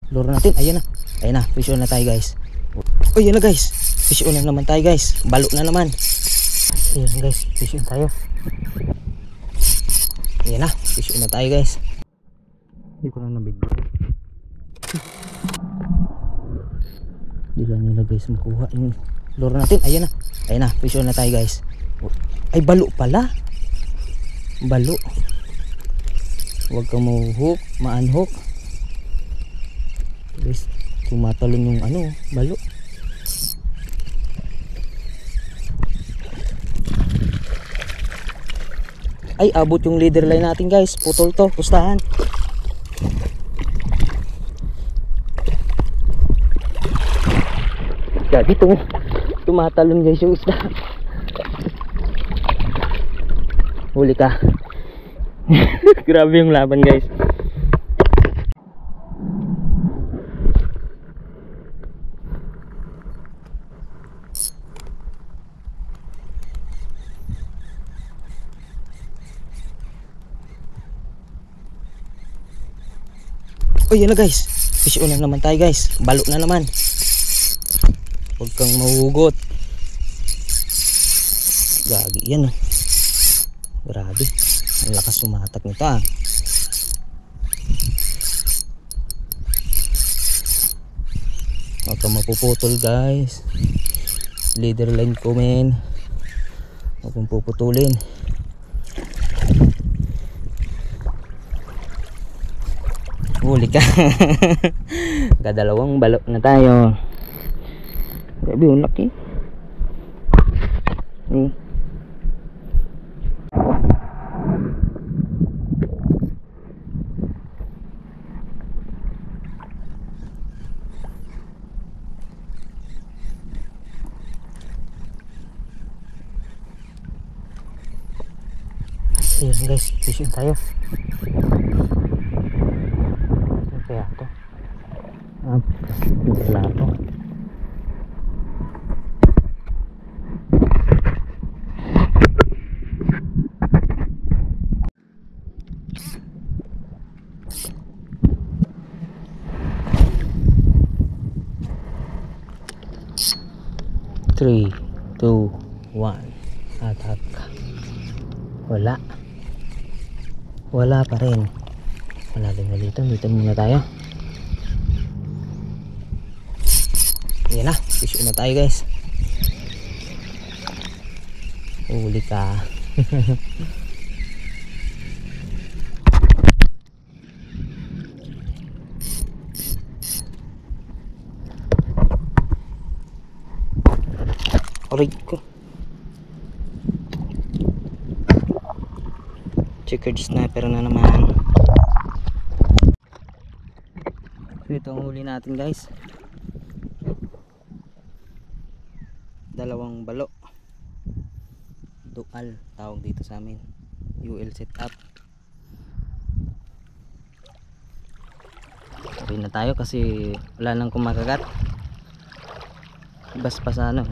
lure natin. Ayan na. Ayan na, fish on na tayo guys. Ayan na guys, fish on na naman tayo guys. Balo na naman. Ayan guys, fish on tayo. Ayan na, fish on na tayo guys. Hindi ko na nabigyan. Hindi lang nila guys makuha yung lure natin. Ayan na. Ayan na, fish on na tayo guys. Ay, balo pala. Balo. Huwag kang mahuhook, ma-unhook. Guys, tumatalon yung ano, balo. Ay, abot yung leader line natin guys. Putol to, pustahan. Gagi to. Tumatalon guys yung isda. Huli ka. Grabe yung laban guys. Oh, yan na guys. Fish on na naman tayo guys. Balo na naman. Huwag kang mahugot. Gagi yan oh. Grabe. Ang lakas sumatak nito ah. Huwag kang mapuputol guys. Leader line ko men. Huwag kang puputulin. Huli ka. Kadalawang balo na tayo. Grabe yung laki. Ayan guys, fishing tayo. Ano kaya ito? Wala ito. Three, 2, 1, attack. Wala pa rin. Malalim na dito. Dito muna tayo. Ayan na, fish on na tayo guys. Huli ka. Aray ko. Checkered sniper na naman. Ito ang huli natin guys. Dalawang balo. Dual tawag dito sa amin. UL setup. Sabi na tayo kasi wala nang kumakagat. Baspas ano.